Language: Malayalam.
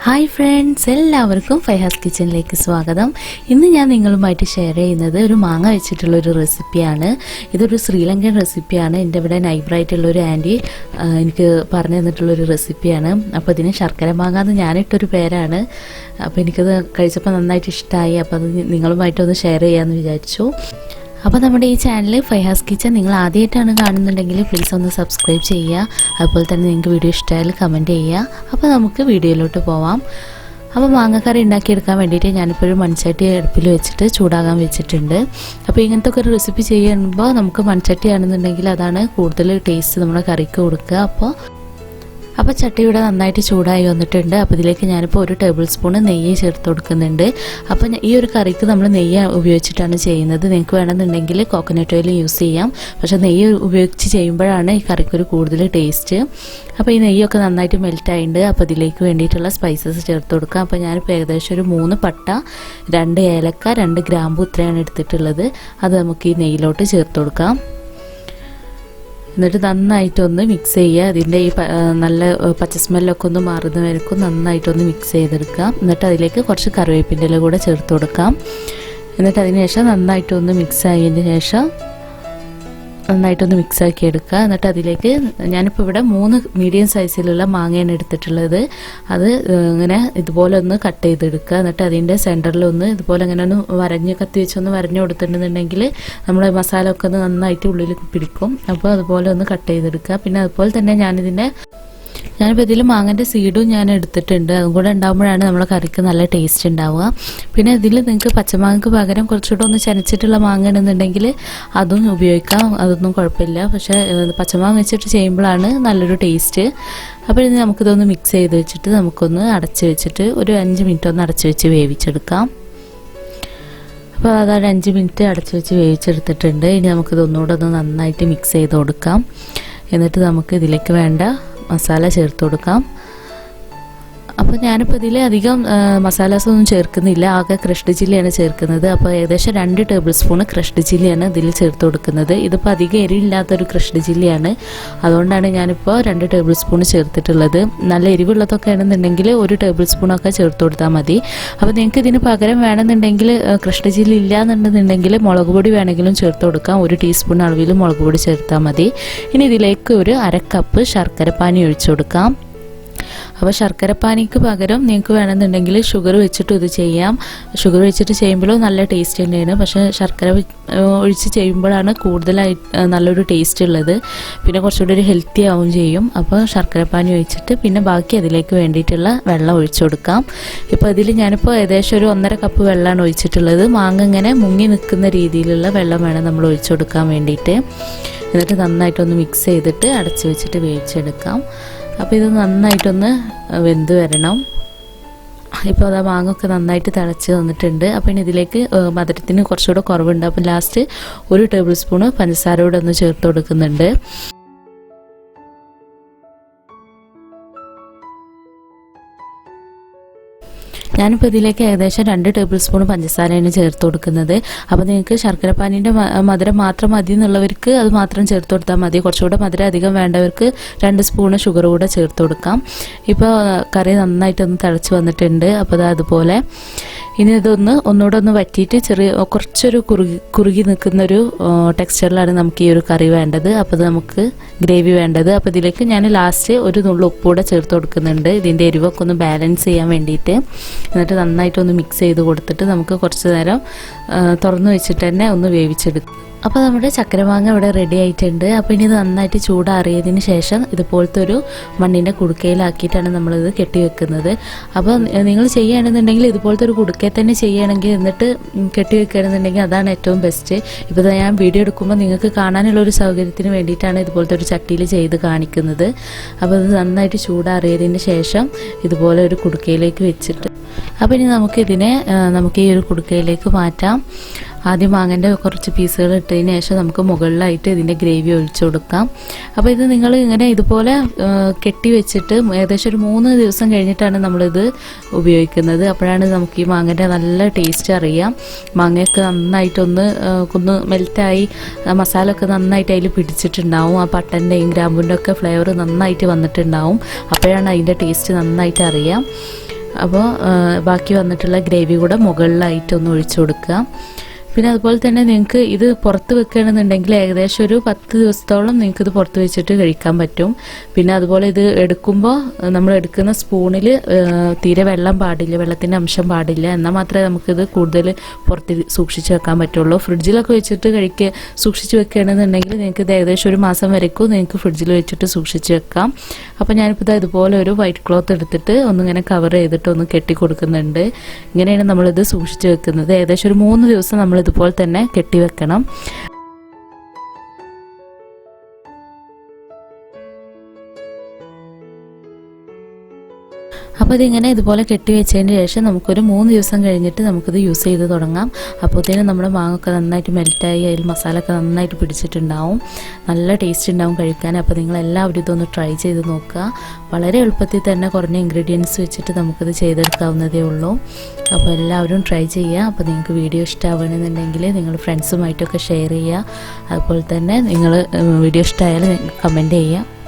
ഹായ് ഫ്രണ്ട്സ്, എല്ലാവർക്കും ഫൈഹാസ് കിച്ചണിലേക്ക് സ്വാഗതം. ഇന്ന് ഞാൻ നിങ്ങളുമായിട്ട് ഷെയർ ചെയ്യുന്നത് ഒരു മാങ്ങ വെച്ചിട്ടുള്ളൊരു റെസിപ്പിയാണ്. ഇതൊരു ശ്രീലങ്കൻ റെസിപ്പിയാണ്. എൻ്റെ ഇവിടെ നൈബറായിട്ടുള്ളൊരു ആൻറ്റി എനിക്ക് പറഞ്ഞു തന്നിട്ടുള്ളൊരു റെസിപ്പിയാണ്. അപ്പോൾ ഇതിന് ശർക്കര മാങ്ങ എന്ന് ഞാനിട്ടൊരു പേരാണ്. അപ്പോൾ എനിക്കത് കഴിച്ചപ്പോൾ നന്നായിട്ട് ഇഷ്ടമായി. അപ്പോൾ അത് നിങ്ങളുമായിട്ടൊന്ന് ഷെയർ ചെയ്യാമെന്ന് വിചാരിച്ചു. അപ്പോൾ നമ്മുടെ ഈ ചാനൽ ഫൈഹാസ് കിച്ചൺ നിങ്ങൾ ആദ്യമായിട്ടാണ് കാണുന്നുണ്ടെങ്കിൽ പ്ലീസ് ഒന്ന് സബ്സ്ക്രൈബ് ചെയ്യുക. അതുപോലെ തന്നെ നിങ്ങൾക്ക് വീഡിയോ ഇഷ്ടമായാൽ കമൻറ്റ് ചെയ്യുക. അപ്പോൾ നമുക്ക് വീഡിയോയിലോട്ട് പോവാം. അപ്പോൾ മാങ്ങക്കറി ഉണ്ടാക്കിയെടുക്കാൻ വേണ്ടിയിട്ട് ഞാനിപ്പോഴും മൺചട്ടി അടുപ്പിൽ വെച്ചിട്ട് ചൂടാകാൻ വെച്ചിട്ടുണ്ട്. അപ്പോൾ ഇങ്ങനത്തെ ഒരു റെസിപ്പി ചെയ്യുമ്പോൾ നമുക്ക് മൺചട്ടി ആണെന്നുണ്ടെങ്കിൽ അതാണ് കൂടുതൽ ടേസ്റ്റ് നമ്മുടെ കറിക്ക് കൊടുക്കുക. അപ്പോൾ ചട്ടി ഇവിടെ നന്നായിട്ട് ചൂടായി വന്നിട്ടുണ്ട്. അപ്പോൾ ഇതിലേക്ക് ഞാനിപ്പോൾ 1 ടേബിൾ സ്പൂൺ നെയ്യ് ചേർത്ത് കൊടുക്കുന്നുണ്ട്. അപ്പോൾ ഈ ഒരു കറിക്ക് നമ്മൾ നെയ്യ് ഉപയോഗിച്ചിട്ടാണ് ചെയ്യുന്നത്. നിങ്ങൾക്ക് വേണമെന്നുണ്ടെങ്കിൽ കോക്കനട്ട് ഓയിൽ യൂസ് ചെയ്യാം. പക്ഷേ നെയ്യ് ഉപയോഗിച്ച് ചെയ്യുമ്പോഴാണ് ഈ കറിക്കൊരു കൂടുതൽ ടേസ്റ്റ്. അപ്പോൾ ഈ നെയ്യൊക്കെ നന്നായിട്ട് മെൽറ്റ് ആയിട്ടുണ്ട്. അപ്പോൾ ഇതിലേക്ക് വേണ്ടിയിട്ടുള്ള സ്പൈസസ് ചേർത്ത് കൊടുക്കാം. അപ്പോൾ ഞാനിപ്പോൾ ഏകദേശം ഒരു 3 പട്ട, 2 ഏലക്ക, 2 ഗ്രാമ്പു ഇത്രയാണ് എടുത്തിട്ടുള്ളത്. അത് നമുക്ക് ഈ നെയ്യിലോട്ട് ചേർത്ത് കൊടുക്കാം. എന്നിട്ട് നന്നായിട്ടൊന്ന് മിക്സ് ചെയ്യുക. അതിൻ്റെ ഈ നല്ല പച്ച സ്മെല്ലൊക്കെ ഒന്ന് മാറുന്ന വരയ്ക്കും നന്നായിട്ടൊന്ന് മിക്സ് ചെയ്തെടുക്കാം. എന്നിട്ട് അതിലേക്ക് കുറച്ച് കറിവേപ്പിൻ്റെ ഇല കൂടെ ചേർത്ത് കൊടുക്കാം. എന്നിട്ട് അതിന് ശേഷം നന്നായിട്ടൊന്ന് മിക്സ് ആയതിന് ശേഷം നന്നായിട്ടൊന്ന് മിക്സാക്കി എടുക്കുക. എന്നിട്ട് അതിലേക്ക് ഞാനിപ്പോൾ ഇവിടെ 3 മീഡിയം സൈസിലുള്ള മാങ്ങയാണ് എടുത്തിട്ടുള്ളത്. അത് ഇങ്ങനെ ഇതുപോലെ ഒന്ന് കട്ട് ചെയ്തെടുക്കുക. എന്നിട്ട് അതിൻ്റെ സെൻറ്ററിലൊന്ന് ഇതുപോലെ ഇങ്ങനെ ഒന്ന് കത്തി വെച്ചൊന്ന് വരഞ്ഞു കൊടുത്തിട്ടുണ്ടെങ്കിൽ നമ്മുടെ മസാല ഒക്കെ ഒന്ന് നന്നായിട്ട് ഉള്ളിൽ പിടിക്കും. അപ്പോൾ അതുപോലെ ഒന്ന് കട്ട് ചെയ്തെടുക്കുക. പിന്നെ അതുപോലെ തന്നെ ഞാനിപ്പോൾ ഇതിൽ മാങ്ങൻ്റെ സീഡും ഞാൻ എടുത്തിട്ടുണ്ട്. അതും കൂടെ ഉണ്ടാകുമ്പോഴാണ് നമ്മളെ കറിക്ക് നല്ല ടേസ്റ്റ് ഉണ്ടാവുക. പിന്നെ ഇതിൽ നിങ്ങൾക്ക് പച്ചമാങ്ങക്ക് പകരം കുറച്ചുകൂടെ ഒന്ന് ചനച്ചിട്ടുള്ള മാങ്ങ ഉണ്ടെന്നുണ്ടെങ്കിൽ അതും ഉപയോഗിക്കാം. അതൊന്നും കുഴപ്പമില്ല. പക്ഷേ പച്ചമാങ്ങ വെച്ചിട്ട് ചെയ്യുമ്പോഴാണ് നല്ലൊരു ടേസ്റ്റ്. അപ്പോൾ ഇനി നമുക്കിതൊന്ന് മിക്സ് ചെയ്ത് വെച്ചിട്ട് നമുക്കൊന്ന് അടച്ച് വെച്ചിട്ട് ഒരു 5 മിനിറ്റ് ഒന്ന് അടച്ച് വെച്ച് വേവിച്ചെടുക്കാം. അപ്പോൾ അതൊരു 5 മിനിറ്റ് അടച്ച് വെച്ച് വേവിച്ചെടുത്തിട്ടുണ്ട്. ഇനി നമുക്കിതൊന്നുകൂടെ ഒന്ന് നന്നായിട്ട് മിക്സ് ചെയ്ത് കൊടുക്കാം. എന്നിട്ട് നമുക്ക് ഇതിലേക്ക് വേണ്ട മസാല ചേർത്ത് കൊടുക്കാം. അപ്പോൾ ഞാനിപ്പോൾ ഇതിൽ അധികം മസാലാസ് ഒന്നും ചേർക്കുന്നില്ല. ആകെ ക്രഷ്ഡ് ചില്ലിയാണ് ചേർക്കുന്നത്. അപ്പോൾ ഏകദേശം 2 ടേബിൾ സ്പൂൺ ക്രഷ്ഡ് ചില്ലിയാണ് ഇതിൽ ചേർത്ത് കൊടുക്കുന്നത്. ഇതിപ്പോൾ അധികം എരിവില്ലാത്തൊരു ക്രഷ്ഡ് ചില്ലിയാണ്. അതുകൊണ്ടാണ് ഞാനിപ്പോൾ 2 ടേബിൾ സ്പൂൺ ചേർത്തിട്ടുള്ളത്. നല്ല എരിവുള്ളതൊക്കെ ആണെന്നുണ്ടെങ്കിൽ 1 ടേബിൾ സ്പൂണൊക്കെ ചേർത്ത് കൊടുത്താൽ മതി. അപ്പോൾ നിങ്ങൾക്ക് ഇതിന് പകരം വേണമെന്നുണ്ടെങ്കിൽ ക്രഷ്ഡ് ചില്ലി ഇല്ല എന്നുണ്ടെന്നുണ്ടെങ്കിൽ മുളക് പൊടി വേണമെങ്കിലും ചേർത്ത് കൊടുക്കാം. 1 ടീസ്പൂൺ അളവിൽ മുളക് പൊടി ചേർത്താൽ മതി. ഇനി ഇതിലേക്ക് ഒരു 1/2 കപ്പ് ശർക്കര പാനി ഒഴിച്ചു കൊടുക്കാം. അപ്പോൾ ശർക്കരപ്പാനിക്ക് പകരം നിങ്ങൾക്ക് വേണമെന്നുണ്ടെങ്കിൽ ഷുഗർ വെച്ചിട്ട് ഇത് ചെയ്യാം. ഷുഗർ വെച്ചിട്ട് ചെയ്യുമ്പോഴും നല്ല ടേസ്റ്റ് തന്നെയാണ്. പക്ഷേ ശർക്കര ഒഴിച്ച് ചെയ്യുമ്പോഴാണ് കൂടുതലായി നല്ലൊരു ടേസ്റ്റ് ഉള്ളത്. പിന്നെ കുറച്ചുകൂടി ഒരു ഹെൽത്തി ആവും ചെയ്യും. അപ്പോൾ ശർക്കരപ്പാനി ഒഴിച്ചിട്ട് പിന്നെ ബാക്കി അതിലേക്ക് വേണ്ടിയിട്ടുള്ള വെള്ളം ഒഴിച്ചു കൊടുക്കാം. ഇപ്പോൾ ഇതിൽ ഞാനിപ്പോൾ ഏകദേശം ഒരു 1.5 കപ്പ് വെള്ളമാണ് ഒഴിച്ചിട്ടുള്ളത്. മാങ്ങ ഇങ്ങനെ മുങ്ങി നിൽക്കുന്ന രീതിയിലുള്ള വെള്ളം വേണം നമ്മൾ ഒഴിച്ചു കൊടുക്കാൻ വേണ്ടിയിട്ട്. എന്നിട്ട് നന്നായിട്ടൊന്ന് മിക്സ് ചെയ്തിട്ട് അടച്ച് വെച്ചിട്ട് വേവിച്ചെടുക്കാം. അപ്പോൾ ഇത് നന്നായിട്ടൊന്ന് വെന്ത് വരണം. ഇപ്പോൾ അത് മാങ്ങൊക്കെ നന്നായിട്ട് തിളച്ച് വന്നിട്ടുണ്ട്. അപ്പോൾ ഇനി ഇതിലേക്ക് മധുരത്തിന് കുറച്ചുകൂടെ കുറവുണ്ട്. അപ്പോൾ ലാസ്റ്റ് 1 ടേബിൾ സ്പൂൺ പഞ്ചസാര കൂടെ ഒന്ന് ചേർത്ത് കൊടുക്കുന്നുണ്ട്. ഞാനിപ്പോൾ ഇതിലേക്ക് ഏകദേശം 2 ടേബിൾ സ്പൂൺ പഞ്ചസാരയാണ് ചേർത്ത് കൊടുക്കുന്നത്. അപ്പോൾ നിങ്ങൾക്ക് ശർക്കരപ്പാനിൻ്റെ മധുരം മാത്രം മതി എന്നുള്ളവർക്ക് അത് മാത്രം ചേർത്ത് കൊടുത്താൽ മതി. കുറച്ചുകൂടെ മധുരം അധികം വേണ്ടവർക്ക് 2 സ്പൂൺ ഷുഗർ കൂടെ ചേർത്ത് കൊടുക്കാം. ഇപ്പോൾ കറി നന്നായിട്ടൊന്ന് തിളച്ച് വന്നിട്ടുണ്ട്. അപ്പോൾ അതുപോലെ ഇനി ഒന്നുകൂടെ ഒന്ന് വറ്റിയിട്ട് കുറച്ചൊരു കുറുകി നിൽക്കുന്നൊരു ടെക്സ്ചറിലാണ് നമുക്ക് ഈ ഒരു കറി വേണ്ടത്. അപ്പോൾ അത് നമുക്ക് ഗ്രേവി വേണ്ടത്. അപ്പോൾ ഇതിലേക്ക് ഞാൻ ലാസ്റ്റ് ഒരു നുള്ളു ഉപ്പ് കൂടെ ചേർത്ത് കൊടുക്കുന്നുണ്ട്. ഇതിൻ്റെ എരിവൊക്കെ ഒന്ന് ബാലൻസ് ചെയ്യാൻ വേണ്ടിയിട്ട്. എന്നിട്ട് നന്നായിട്ടൊന്ന് മിക്സ് ചെയ്ത് കൊടുത്തിട്ട് നമുക്ക് കുറച്ച് നേരം തുറന്ന് വെച്ചിട്ട് തന്നെ ഒന്ന് വേവിച്ചെടുക്കും. അപ്പോൾ നമ്മുടെ ചക്കരമാങ്ങ ഇവിടെ റെഡി ആയിട്ടുണ്ട്. അപ്പോൾ ഇനി ഇത് നന്നായിട്ട് ചൂടാറിയതിന് ശേഷം ഇതുപോലത്തെ ഒരു മണ്ണിൻ്റെ കുടുക്കയിലാക്കിയിട്ടാണ് നമ്മളിത് കെട്ടിവെക്കുന്നത്. അപ്പോൾ നിങ്ങൾ ചെയ്യുകയാണെന്നുണ്ടെങ്കിൽ ഇതുപോലത്തെ ഒരു കുടുക്കയിൽ തന്നെ ചെയ്യുകയാണെങ്കിൽ എന്നിട്ട് കെട്ടിവെക്കുകയാണെന്നുണ്ടെങ്കിൽ അതാണ് ഏറ്റവും ബെസ്റ്റ്. ഇപ്പോൾ ഞാൻ വീഡിയോ എടുക്കുമ്പോൾ നിങ്ങൾക്ക് കാണാനുള്ളൊരു സൗകര്യത്തിന് വേണ്ടിയിട്ടാണ് ഇതുപോലത്തെ ഒരു ചട്ടിയിൽ ചെയ്ത് കാണിക്കുന്നത്. അപ്പോൾ ഇത് നന്നായിട്ട് ചൂടാറിയതിന് ശേഷം ഇതുപോലെ ഒരു കുടുക്കയിലേക്ക് വെച്ചിട്ട് അപ്പോൾ ഇനി നമുക്ക് ഈ ഒരു കുടുക്കയിലേക്ക് മാറ്റാം. ആദ്യം മാങ്ങൻ്റെ കുറച്ച് പീസുകൾ ഇട്ടതിന് ശേഷം നമുക്ക് മുകളിലായിട്ട് ഇതിൻ്റെ ഗ്രേവി ഒഴിച്ചു കൊടുക്കാം. അപ്പോൾ ഇത് നിങ്ങൾ ഇങ്ങനെ ഇതുപോലെ കെട്ടി വെച്ചിട്ട് ഏകദേശം ഒരു 3 ദിവസം കഴിഞ്ഞിട്ടാണ് നമ്മളിത് ഉപയോഗിക്കുന്നത്. അപ്പോഴാണ് നമുക്ക് ഈ മാങ്ങൻ്റെ നല്ല ടേസ്റ്റ് അറിയാം. മാങ്ങയൊക്കെ നന്നായിട്ടൊന്ന് മെൽറ്റായി മസാല ഒക്കെ നന്നായിട്ട് അതിൽ പിടിച്ചിട്ടുണ്ടാവും. ആ പട്ടൻ്റെയും ഗ്രാമ്പൂൻ്റെ ഒക്കെ ഫ്ലേവർ നന്നായിട്ട് വന്നിട്ടുണ്ടാവും. അപ്പോഴാണ് അതിൻ്റെ ടേസ്റ്റ് നന്നായിട്ട് അറിയാം. അപ്പോൾ ബാക്കി വന്നിട്ടുള്ള ഗ്രേവി കൂടെ മുകളിലായിട്ടൊന്ന് ഒഴിച്ചു കൊടുക്കുക. പിന്നെ അതുപോലെ തന്നെ നിങ്ങൾക്ക് ഇത് പുറത്ത് വെക്കുകയാണെന്നുണ്ടെങ്കിൽ ഏകദേശം ഒരു 10 ദിവസത്തോളം നിങ്ങൾക്ക് ഇത് പുറത്ത് വെച്ചിട്ട് കഴിക്കാൻ പറ്റും. പിന്നെ അതുപോലെ ഇത് എടുക്കുമ്പോൾ നമ്മൾ എടുക്കുന്ന സ്പൂണിൽ തീരെ വെള്ളം പാടില്ല, വെള്ളത്തിൻ്റെ അംശം പാടില്ല. എന്നാൽ മാത്രമേ നമുക്കിത് കൂടുതൽ പുറത്ത് സൂക്ഷിച്ച് വെക്കാൻ പറ്റുള്ളൂ. ഫ്രിഡ്ജിലൊക്കെ വെച്ചിട്ട് സൂക്ഷിച്ച് വെക്കുകയാണെന്നുണ്ടെങ്കിൽ നിങ്ങൾക്ക് ഇത് ഏകദേശം ഒരു മാസം വരയ്ക്കും നിങ്ങൾക്ക് ഫ്രിഡ്ജിൽ വെച്ചിട്ട് സൂക്ഷിച്ച് വെക്കാം. അപ്പോൾ ഞാനിപ്പോൾ ഇതുപോലെ ഒരു വൈറ്റ് ക്ലോത്ത് എടുത്തിട്ട് ഒന്നിങ്ങനെ കവർ ചെയ്തിട്ട് ഒന്ന് കെട്ടി കൊടുക്കുന്നുണ്ട്. ഇങ്ങനെയാണ് നമ്മളിത് സൂക്ഷിച്ച് വെക്കുന്നത്. ഏകദേശം ഒരു 3 ദിവസം നമ്മൾ ഇതുപോലെ തന്നെ കെട്ടിവെക്കണം. അപ്പോൾ ഇതിങ്ങനെ ഇതുപോലെ കെട്ടി വെച്ചതിന് ശേഷം നമുക്കൊരു 3 ദിവസം കഴിഞ്ഞിട്ട് നമുക്കിത് യൂസ് ചെയ്ത് തുടങ്ങാം. അപ്പോഴത്തേനും നമ്മുടെ മാങ്ങൊക്കെ നന്നായിട്ട് മെൽറ്റായി അതിൽ മസാലയൊക്കെ നന്നായിട്ട് പിടിച്ചിട്ടുണ്ടാവും. നല്ല ടേസ്റ്റ് ഉണ്ടാവും കഴിക്കാൻ. അപ്പോൾ നിങ്ങളെല്ലാവരും ഇതൊന്ന് ട്രൈ ചെയ്ത് നോക്കുക. വളരെ എളുപ്പത്തിൽ തന്നെ കുറഞ്ഞ ഇൻഗ്രീഡിയൻസ് വെച്ചിട്ട് നമുക്കിത് ചെയ്തെടുക്കാവുന്നതേ ഉള്ളൂ. അപ്പോൾ എല്ലാവരും ട്രൈ ചെയ്യുക. അപ്പോൾ നിങ്ങൾക്ക് വീഡിയോ ഇഷ്ടമാവുകയാണെന്നുണ്ടെങ്കിൽ നിങ്ങൾ ഫ്രണ്ട്സുമായിട്ടൊക്കെ ഷെയർ ചെയ്യുക. അതുപോലെ തന്നെ നിങ്ങൾ വീഡിയോ ഇഷ്ടമായാൽ കമൻറ്റ് ചെയ്യുക.